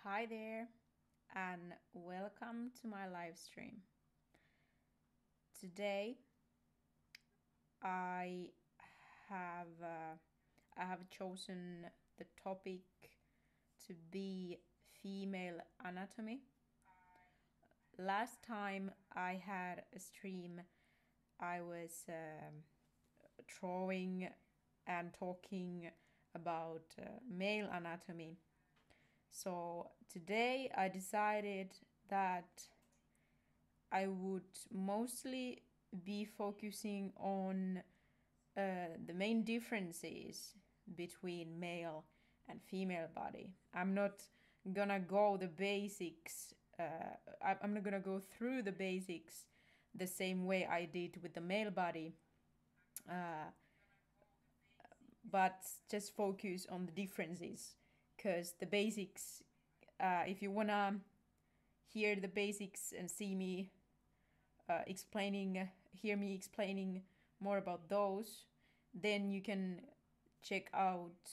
Hi there, and welcome to my live stream. Today, I have uh, I have chosen the topic to be female anatomy. Last time I had a stream, I was drawing and talking about male anatomy. So today I decided that I would mostly be focusing on the main differences between male and female body. I'm not gonna go the basics. I'm not gonna go through the basics the same way I did with the male body, uh, but just focus on the differences. Because the basics, if you wanna hear the basics and see me hear me explaining more about those, then you can check out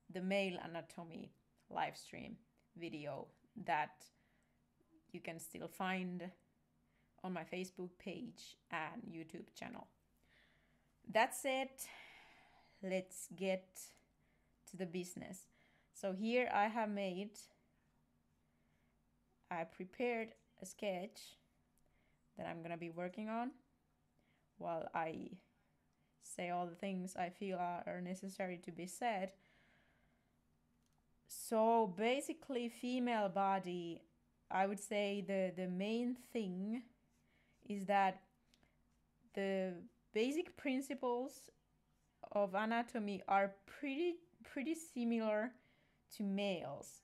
the male anatomy live stream video that you can still find on my Facebook page and YouTube channel. That said, let's get to the business. So here I prepared a sketch that I'm gonna be working on while I say all the things I feel are necessary to be said. So basically, female body, I would say the main thing is that the basic principles of anatomy are pretty similar to males,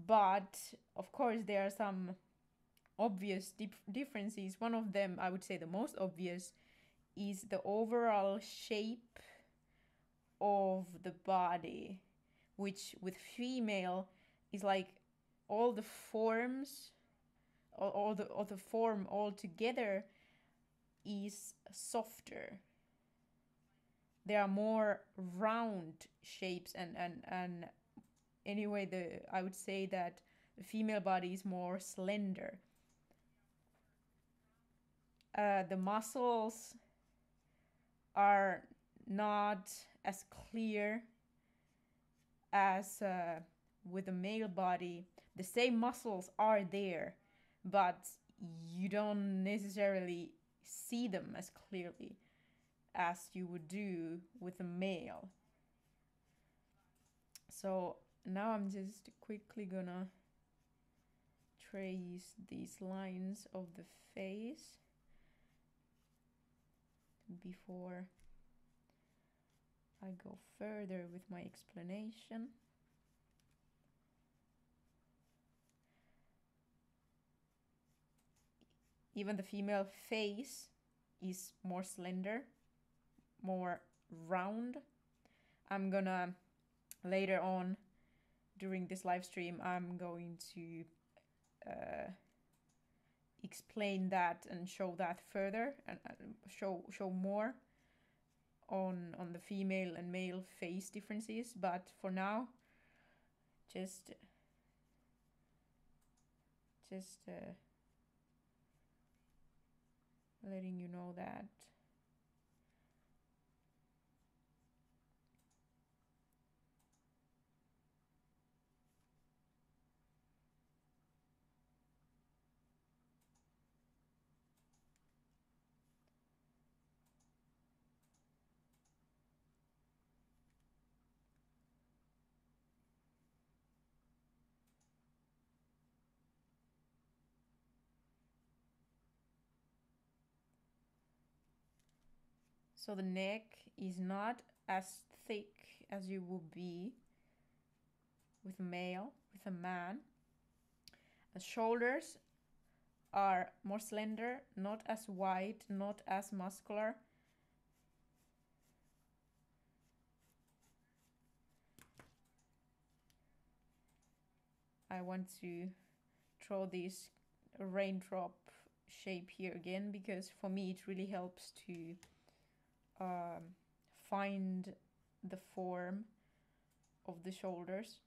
but of course there are some obvious differences. One of them, I would say the most obvious, is the overall shape of the body, which with female is like all the forms, all the form all together is softer. There are more round shapes, and anyway, I would say that the female body is more slender. The muscles are not as clear as with the male body. The same muscles are there, but you don't necessarily see them as clearly as you would do with a male. So now I'm just quickly gonna trace these lines of the face before I go further with my explanation. Even the female face is more slender, more round. I'm gonna later on during this live stream, I'm going to explain that and show that further and show more on the female and male face differences. But for now, just letting you know that. So the neck is not as thick as you would be with a male, with a man. The shoulders are more slender, not as wide, not as muscular. I want to draw this raindrop shape here again because for me it really helps to find the form of the shoulders.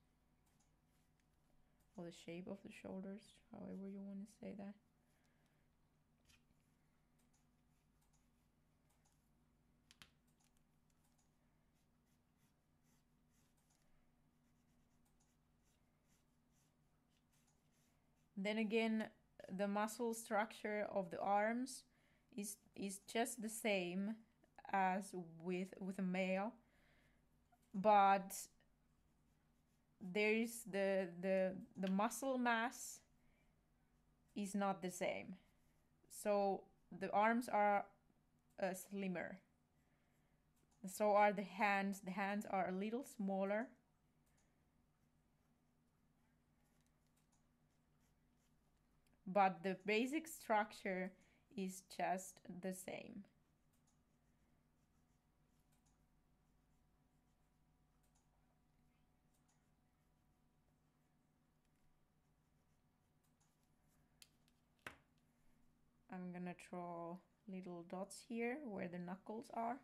or the shape of the shoulders, however you want to say that. Then again, the muscle structure of the arms is just the same as with a male, but there is the muscle mass is not the same. So the arms are slimmer. So are the hands. The hands are a little smaller. But the basic structure is just the same. I'm gonna draw little dots here where the knuckles are.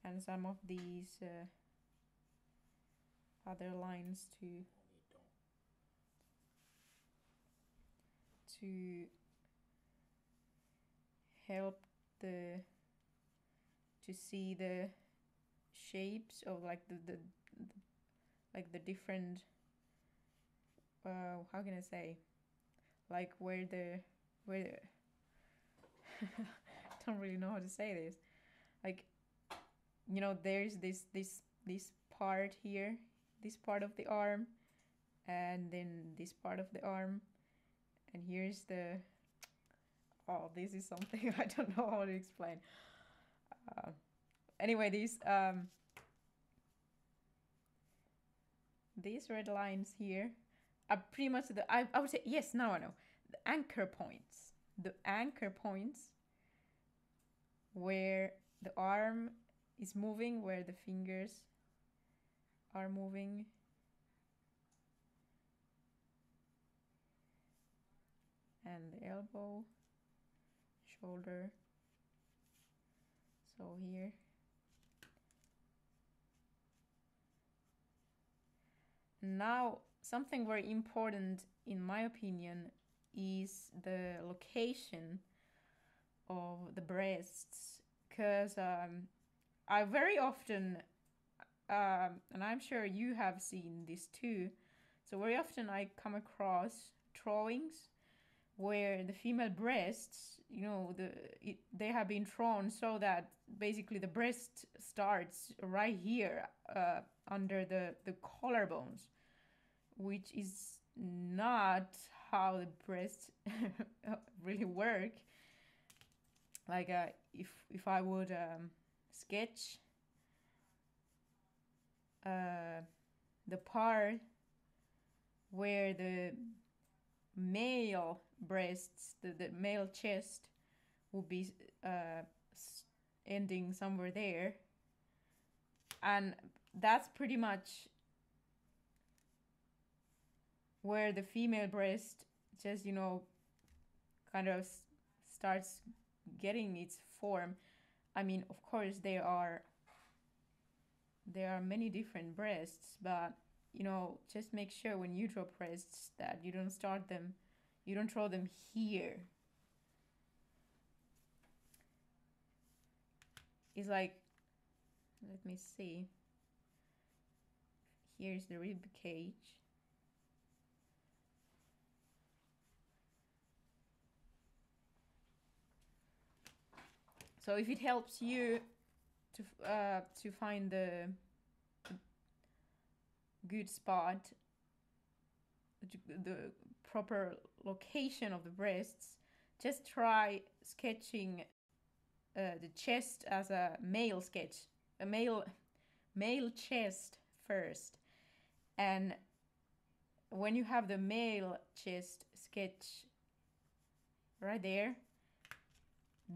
And some of these other lines to help to see the shapes of like the different how can I say, like where don't really know how to say this, like, you know, there's this part here, this part of the arm, and then this part of the arm, and here's the, oh, this is something I don't know how to explain. Anyway, these red lines here are pretty much I would say, yes, now I know, the anchor points. The anchor points where the arm is moving, where the fingers are moving. And the elbow, shoulder. So here. Now, something very important, in my opinion, is the location of the breasts. Because I very often, and I'm sure you have seen this too, so very often I come across drawings where the female breasts, you know, they have been drawn so that basically the breast starts right here under the collarbones, which is not how the breasts really work. Like if I would sketch the part where the male breasts, the male chest would be ending somewhere there, and that's pretty much where the female breast just, you know, kind of starts getting its form. I mean, of course there are many different breasts, but you know, just make sure when you draw breasts that you don't draw them here. It's like, let me see. Here's the rib cage. So if it helps you to find the good spot, the proper location of the breasts, just try sketching the chest as a male sketch, a male chest first, and when you have the male chest sketch right there,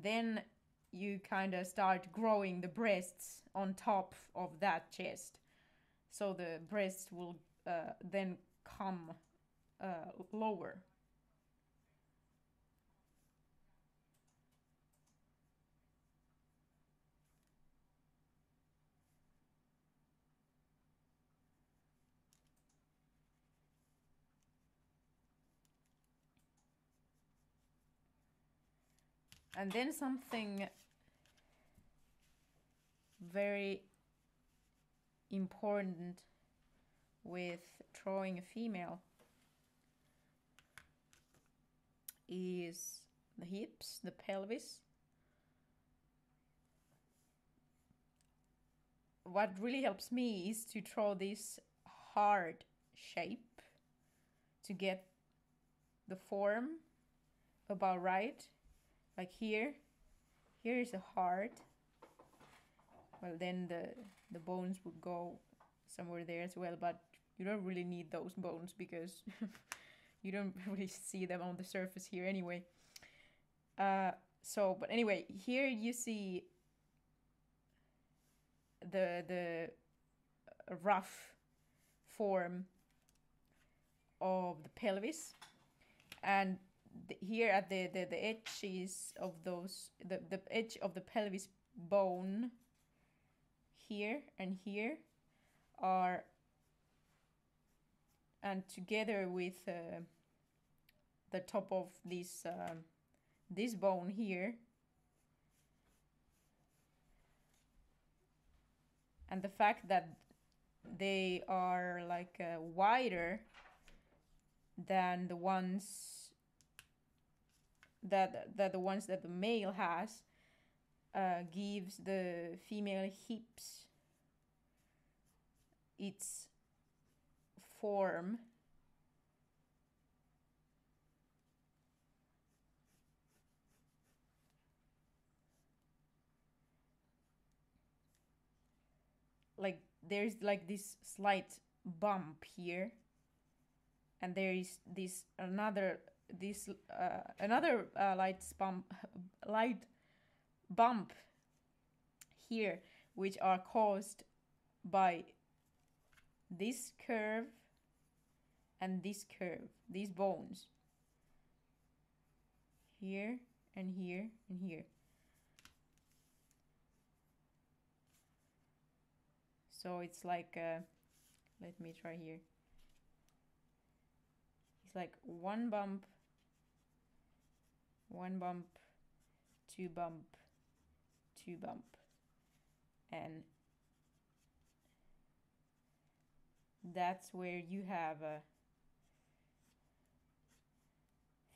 then you kind of start growing the breasts on top of that chest, so the breasts will then come lower. And then something very important with drawing a female is the hips, the pelvis. What really helps me is to draw this hard shape to get the form about right. Like here is a heart. Well, then the bones would go somewhere there as well, but you don't really need those bones because you don't really see them on the surface here anyway. But anyway, here you see the rough form of the pelvis, and here at the edges of those, the edge of the pelvis bone here and here are, and together with the top of this bone here, and the fact that they are like wider than the ones that the male has gives the female hips its form. Like there's like this slight bump here, and there is this another light bump here, which are caused by this curve and this curve, these bones here and here and here. So it's like let me try here. It's like one bump, two bump, two bump, and that's where you have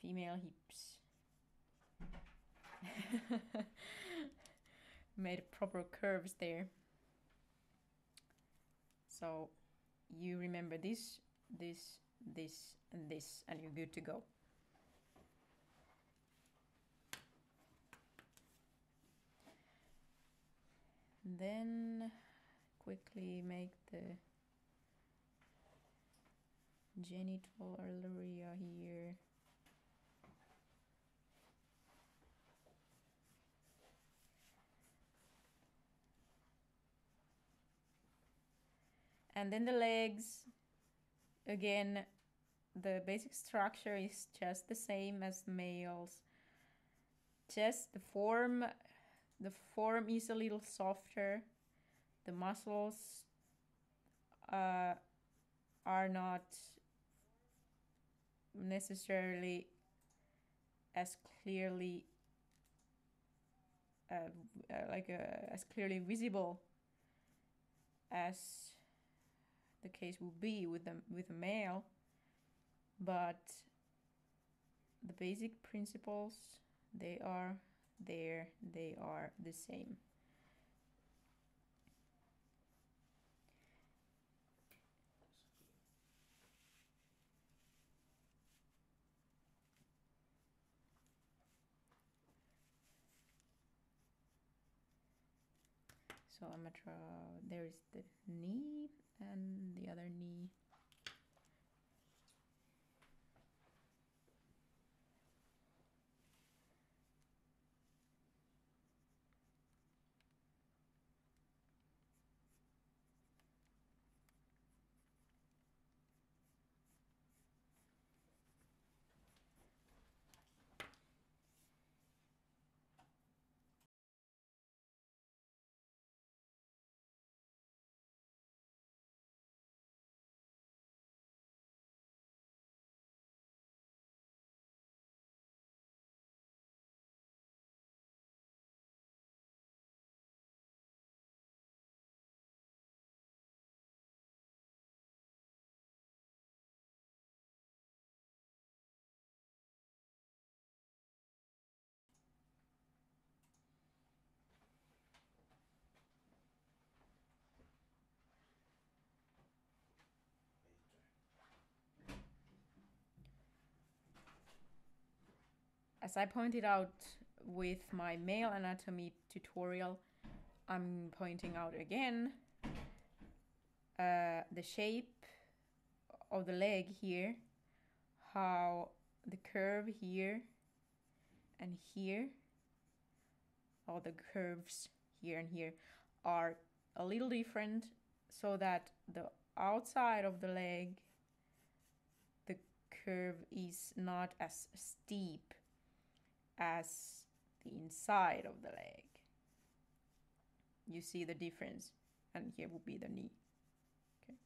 female hips. Made proper curves there. So you remember this, and this, and you're good to go. Then quickly make the genital area here. And then the legs, again, the basic structure is just the same as the males. Just the form is a little softer. The muscles are not necessarily as clearly as clearly visible as the case would be with a male, but the basic principles, they are there, they are the same. So I'm gonna draw, there is the knee and the other knee. as I pointed out with my male anatomy tutorial, I'm pointing out again the shape of the leg here, how the curve here and here, all the curves here and here are a little different, so that the outside of the leg, the curve is not as steep as the inside of the leg. You see the difference, and here would be the knee. Okay.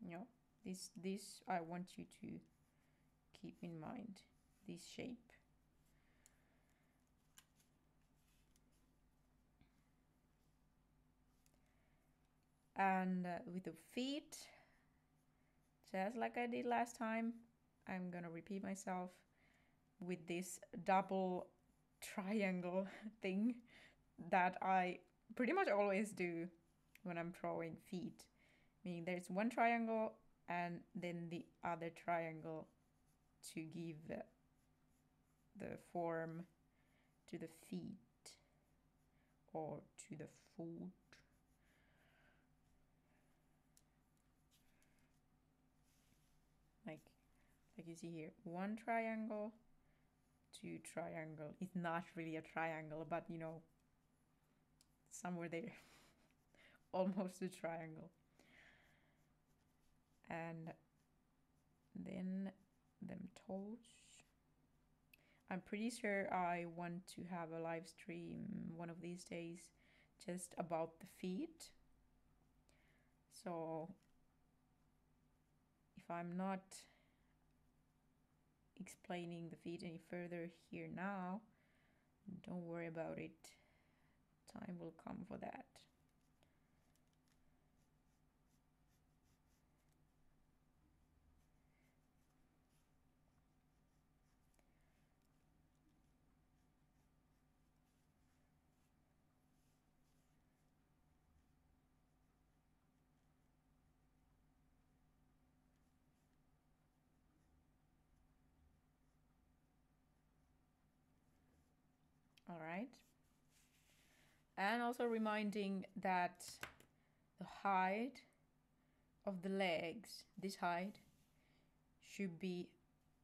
No, this I want you to keep in mind, this shape. And with the feet, just like I did last time, I'm gonna repeat myself with this double triangle thing that I pretty much always do when I'm drawing feet. Meaning there's one triangle and then the other triangle to give the form to the feet or to the foot. Like you see here, one triangle, two triangle. It's not really a triangle, but you know, somewhere there. Almost a triangle. And then them toes. I'm pretty sure I want to have a live stream one of these days just about the feet. So if I'm not explaining the feet any further here now, don't worry about it. Time will come for that. All right. And also reminding that the height of the legs, this height, should be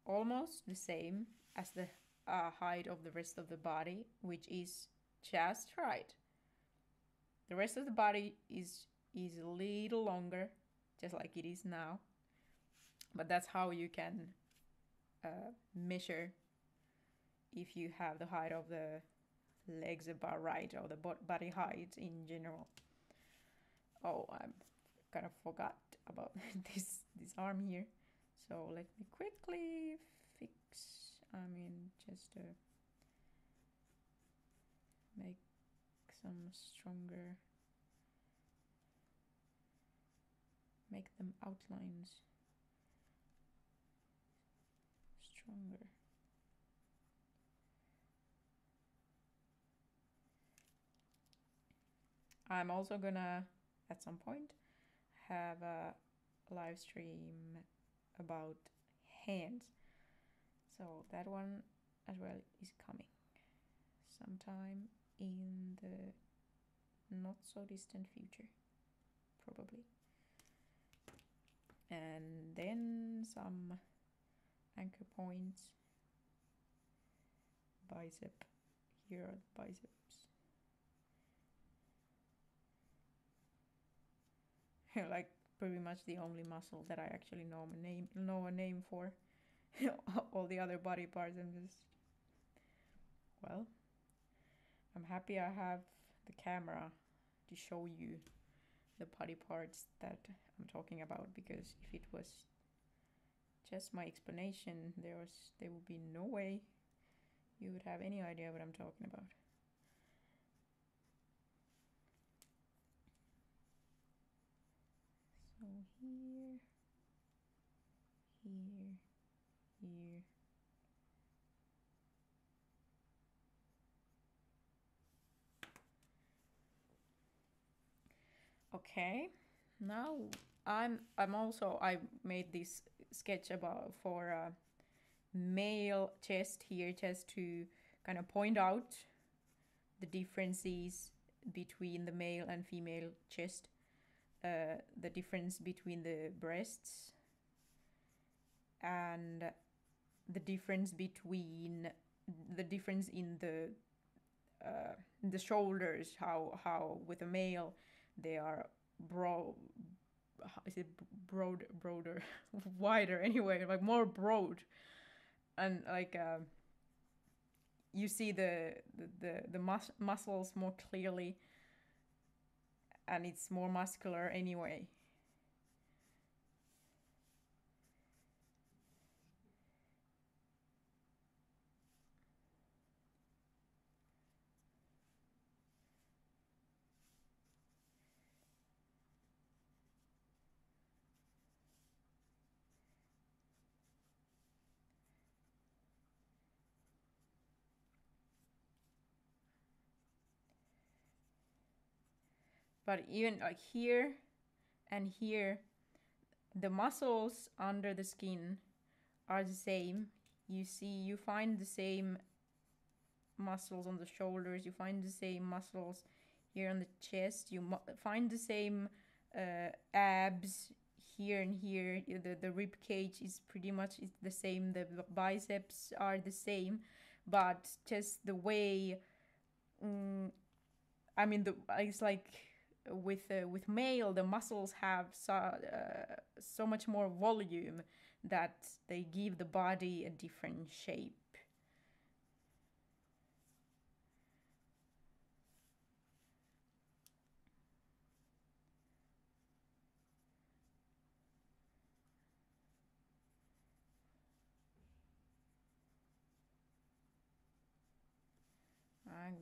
almost the same as the height of the rest of the body, which is just right. The rest of the body is a little longer, just like it is now. But that's how you can measure if you have the height of the legs about right, or the body height in general. Oh, I kind of forgot about this arm here. So let me quickly fix, just make some stronger, make them outlines stronger. I'm also gonna, at some point, have a live stream about hands. So that one as well is coming sometime in the not so distant future, probably. And then some anchor points. Bicep. Here are the biceps. Like pretty much the only muscle that I actually know a name for. All the other body parts, I'm just, well, I'm happy I have the camera to show you the body parts that I'm talking about, because if it was just my explanation, there would be no way you would have any idea what I'm talking about. So here, here, here. Okay, now I made this sketch about for a male chest here, just to kind of point out the differences between the male and female chest, the difference between the breasts, and the difference in the shoulders. How with a male they are broad. Is it broader, wider anyway, like more broad, and like you see the muscles more clearly, and it's more muscular anyway. But even like here and here, the muscles under the skin are the same. You find the same muscles on the shoulders, you find the same muscles here on the chest, you find the same abs here and here. The rib cage is pretty much the same, the biceps are the same, but just the way, I mean, it's like with male, the muscles have so much more volume that they give the body a different shape.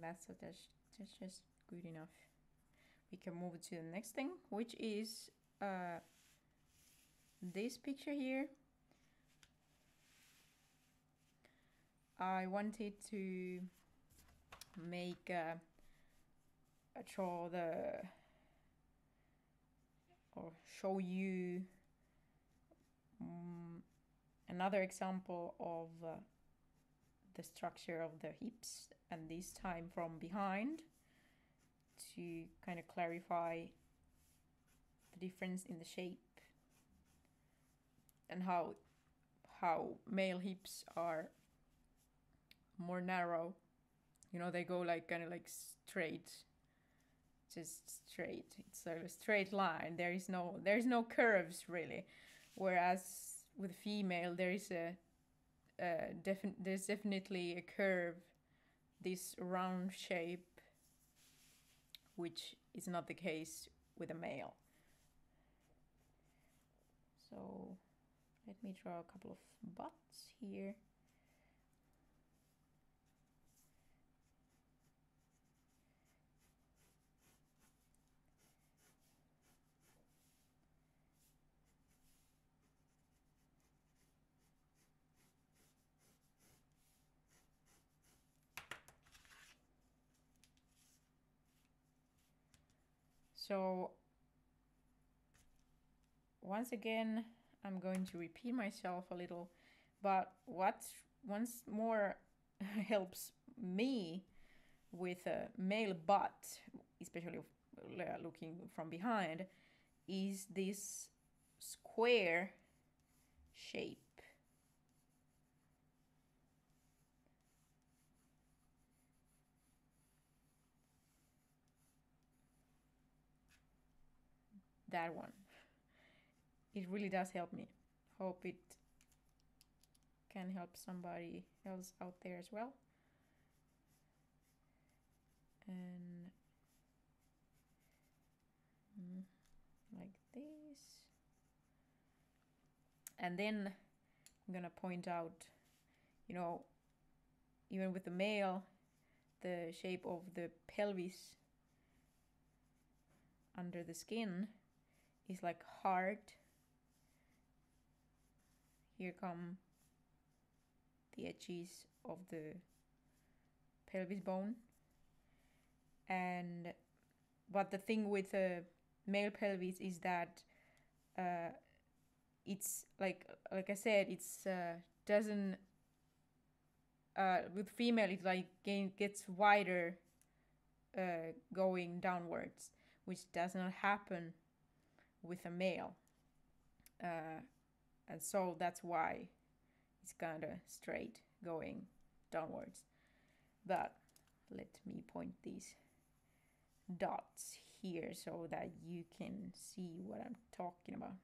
That's just good enough. We can move to the next thing, which is this picture here. I wanted to make draw or show you another example of the structure of the hips, and this time from behind, to kind of clarify the difference in the shape and how male hips are more narrow. You know, they go like kind of like straight, just straight. It's a straight line. There's no curves really, whereas with female there is there's definitely a curve, this round shape, which is not the case with a male. So let me draw a couple of butts here. So once again, I'm going to repeat myself a little, but what once more helps me with a male butt, especially looking from behind, is this square shape. That one. It really does help me. Hope it can help somebody else out there as well. And like this. And then I'm gonna point out, you know, even with the male, the shape of the pelvis under the skin is like hard. Here come the edges of the pelvis bone. And but the thing with male pelvis is that it's like I said, it's doesn't with female it like gets wider going downwards, which does not happen with a male, and so that's why it's kind of straight going downwards. But let me point these dots here so that you can see what I'm talking about.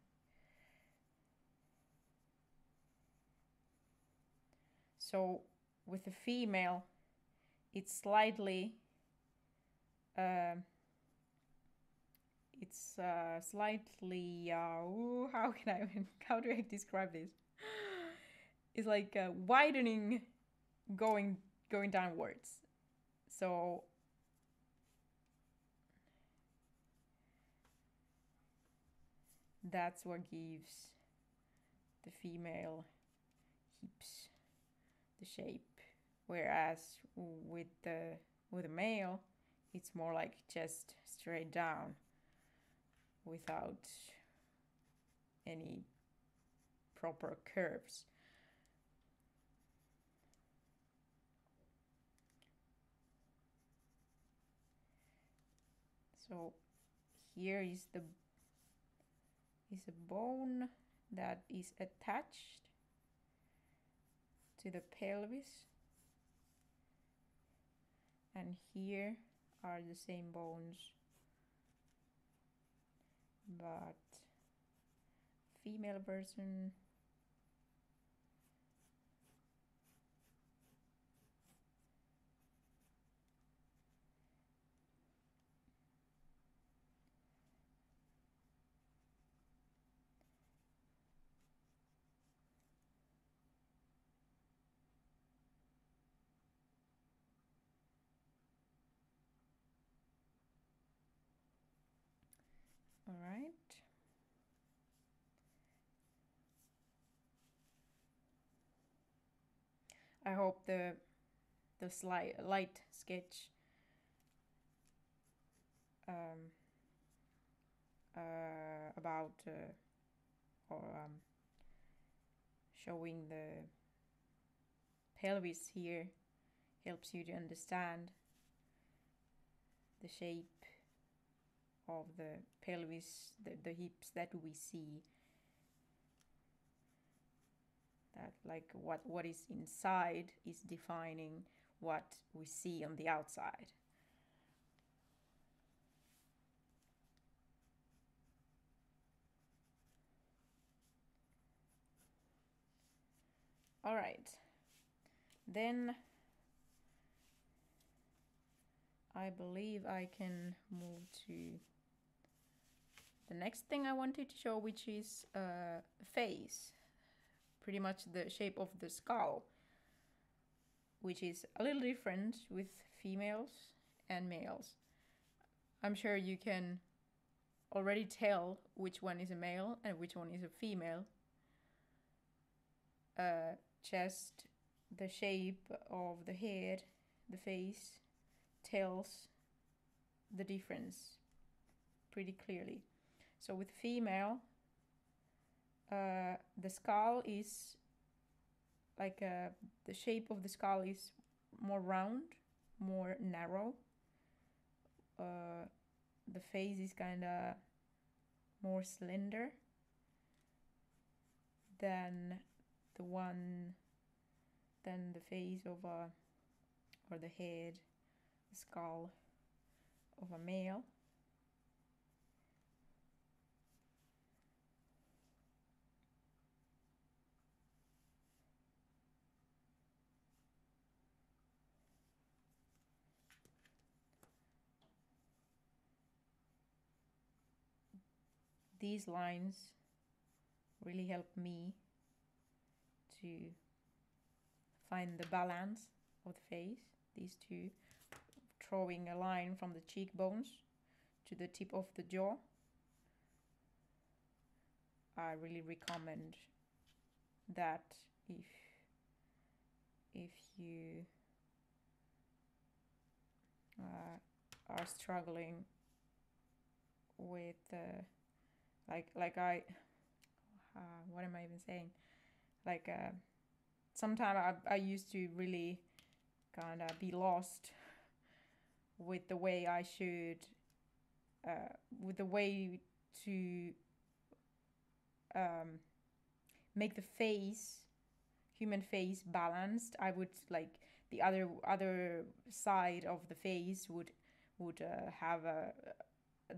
So with the female, it's slightly how can I how do I describe this? It's like widening going downwards. So that's what gives the female hips the shape, whereas with the male it's more like just straight down without any proper curves. So here is a bone that is attached to the pelvis, and here are the same bones, but female version. All right. I hope the light sketch about or showing the pelvis here helps you to understand the shape of the pelvis, the hips that we see, that like what is inside is defining what we see on the outside. All right, then I believe I can move to the next thing I wanted to show, which is the face, pretty much the shape of the skull, which is a little different with females and males. I'm sure you can already tell which one is a male and which one is a female. Just the shape of the head, the face, tells the difference pretty clearly. So with female, the skull is like the shape of the skull is more round, more narrow. The face is kind of more slender than the face of or the head, the skull of a male. These lines really help me to find the balance of the face. These two, drawing a line from the cheekbones to the tip of the jaw. I really recommend that if you are struggling with like I what am I even saying? Like sometimes I used to really kind of be lost with the way I should, with the way to make the face, human face, balanced. I would like the other side of the face would have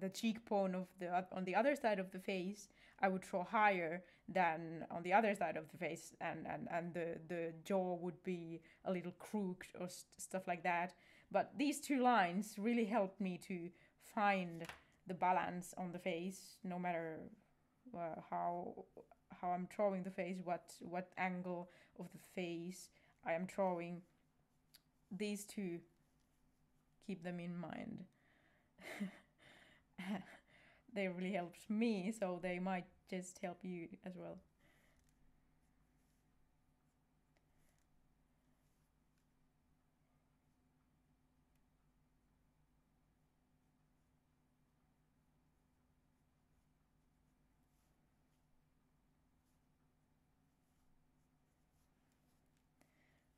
the cheekbone of the on the other side of the face. I would draw higher than on the other side of the face, and the jaw would be a little crooked or stuff like that. But these two lines really helped me to find the balance on the face, no matter how I'm drawing the face, what angle of the face I am drawing. These two, keep them in mind. They really helped me, so they might just help you as well.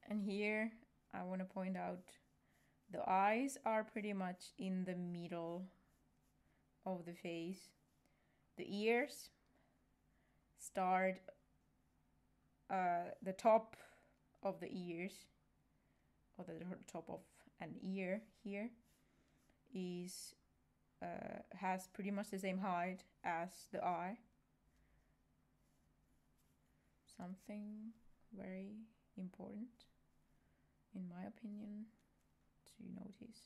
And here I want to point out the eyes are pretty much in the middle of the face. The ears start the top of the ears, or the top of an ear here is has pretty much the same height as the eye. Something very important, in my opinion, to notice.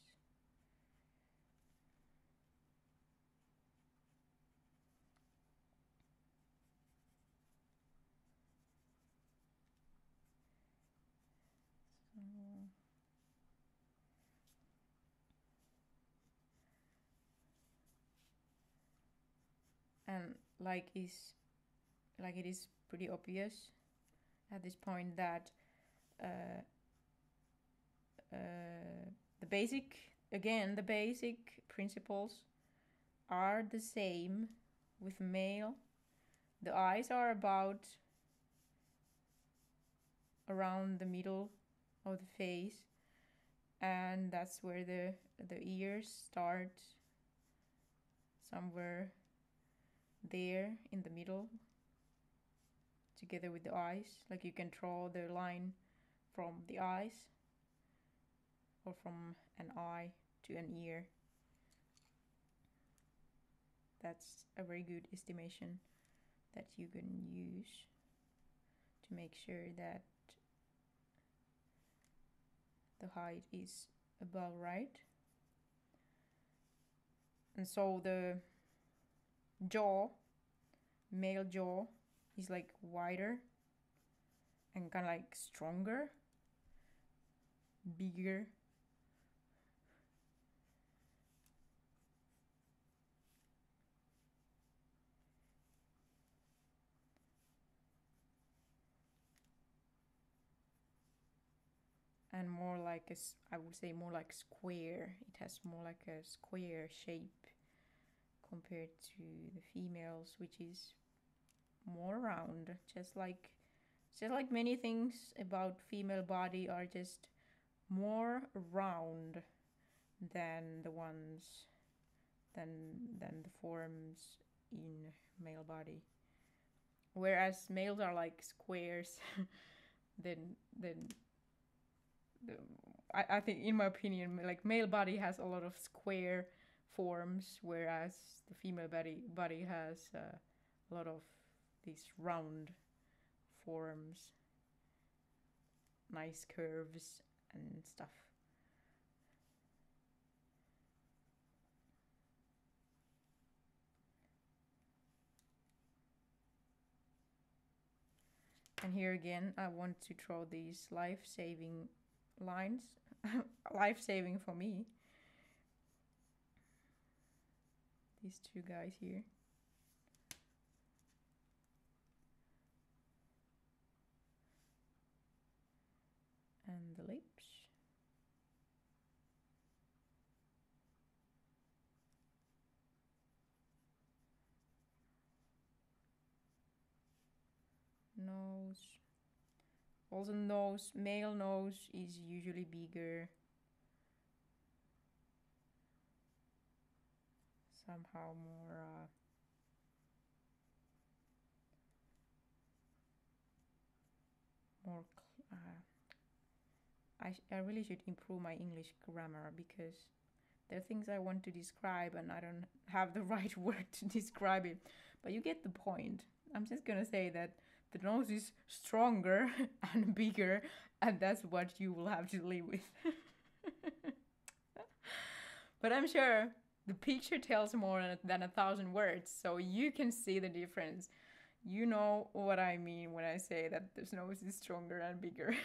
And like it is pretty obvious at this point that uh, the basic principles are the same with male. The eyes are about around the middle of the face, and that's where the ears start, somewhere there in the middle, together with the eyes. Like you can draw the line from the eyes or from an eye to an ear. That's a very good estimation that you can use to make sure that the height is about right. And so the jaw, male jaw, is like wider and kind of like stronger, bigger. And more like I would say more like square. It has more like a square shape compared to the females, which is more round. Just like many things about female body are just more round than the ones than the forms in male body. Whereas males are like squares, then I think, in my opinion, like male body has a lot of square forms, whereas the female body has a lot of these round forms, nice curves and stuff. And here again, I want to draw these life-saving lines. Life-saving for me. These two guys here. And the lips. Also nose, male nose is usually bigger. Somehow more I really should improve my English grammar, because there are things I want to describe and I don't have the right word to describe it. But you get the point. I'm just gonna say that the nose is stronger and bigger, and that's what you will have to live with. But I'm sure the picture tells more than 1,000 words, so you can see the difference. You know what I mean when I say that the nose is stronger and bigger.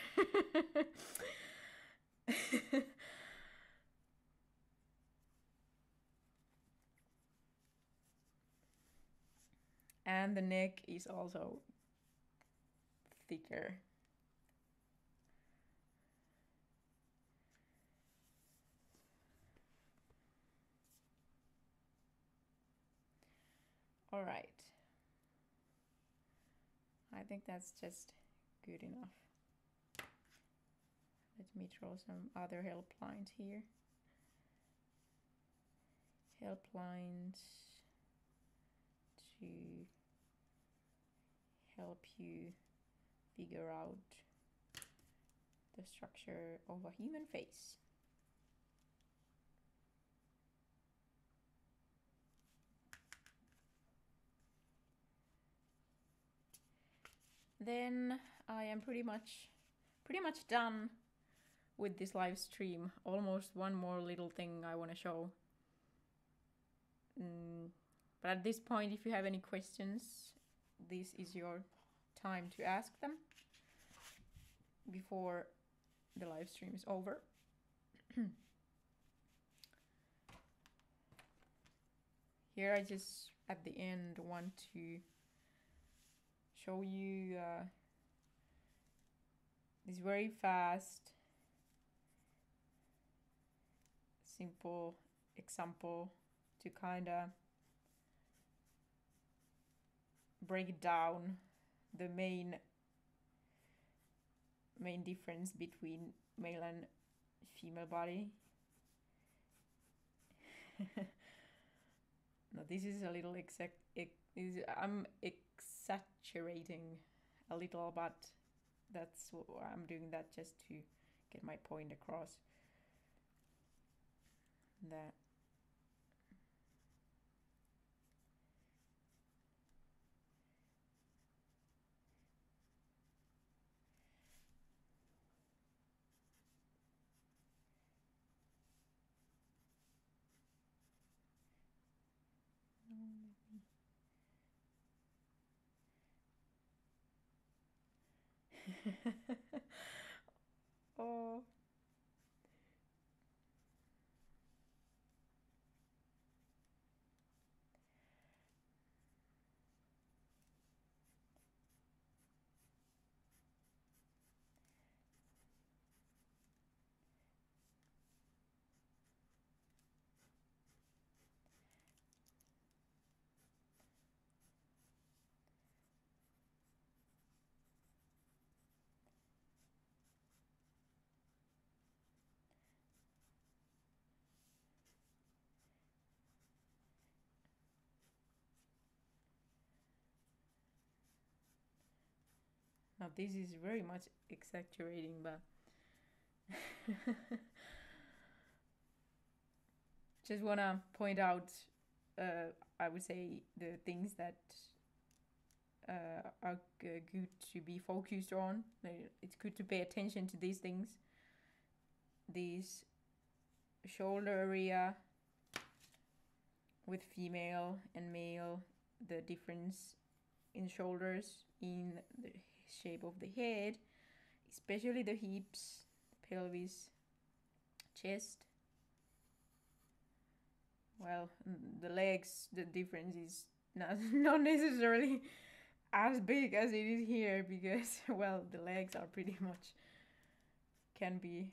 And the neck is also thicker. All right. I think that's just good enough. Let me draw some other helplines here. Helplines to help you figure out the structure of a human face. Then I am pretty much done with this live stream. Almost one more little thing I want to show. But at this point, if you have any questions, this is your time to ask them before the live stream is over. Here I just at the end want to show you this very fast, simple example to kind of break down the main difference between male and female body. No, this is a little I'm exaggerating a little, but that's what I'm doing that just to get my point across. That oh. Now this is very much exaggerating, but just wanna point out, I would say, the things that are good to be focused on. It's good to pay attention to these things. This shoulder area with female and male, the difference in shoulders, in the shape of the head, especially the hips, pelvis, chest. Well, the legs, the difference is not necessarily as big as it is here, because, well, the legs are pretty much can be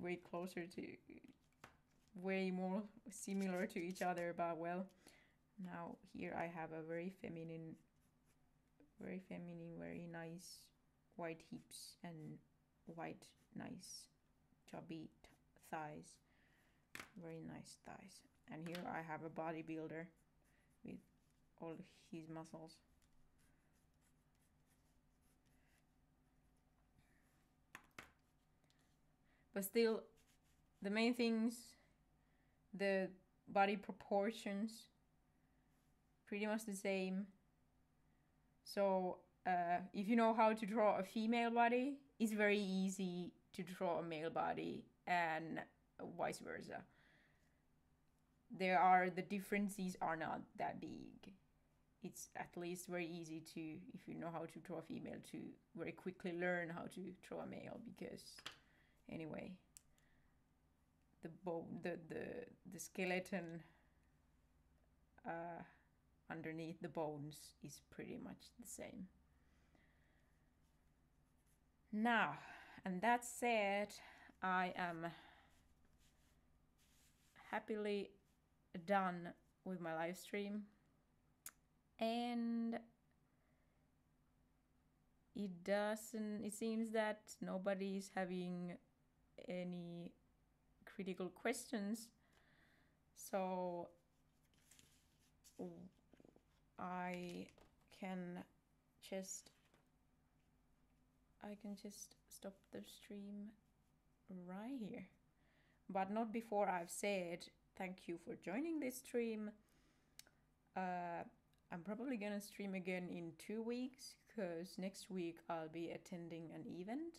way closer to, way more similar to each other. But well, now here I have a very feminine, very nice white hips and white, nice, chubby thighs. Very nice thighs. And here I have a bodybuilder with all his muscles. But still, the main things, the body proportions, pretty much the same. So if you know how to draw a female body, it's very easy to draw a male body, and vice versa. The differences are not that big. It's at least very easy to, if you know how to draw a female, to very quickly learn how to draw a male, because anyway, the bone, the skeleton underneath the bones is pretty much the same. Now, and that said, I am happily done with my live stream, and it seems that nobody is having any critical questions, so I can just stop the stream right here, but not before I've said thank you for joining this stream. I'm probably gonna stream again in 2 weeks, because next week I'll be attending an event,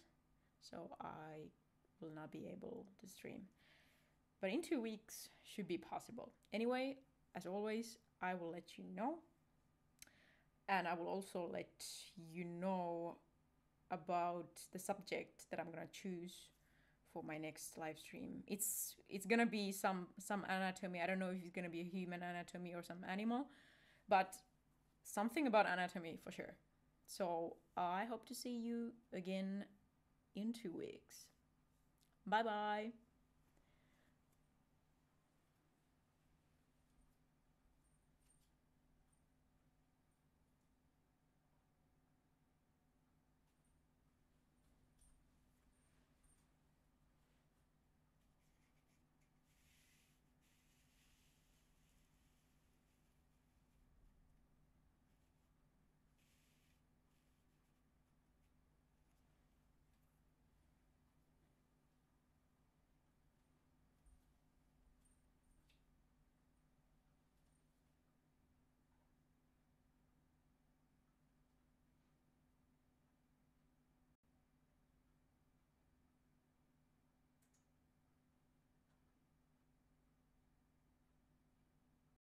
so I will not be able to stream. But in 2 weeks should be possible. Anyway, as always, I will let you know. And I will also let you know about the subject that I'm gonna choose for my next live stream. It's gonna be some anatomy. I don't know if it's gonna be a human anatomy or some animal, but something about anatomy for sure. So I hope to see you again in 2 weeks. Bye bye.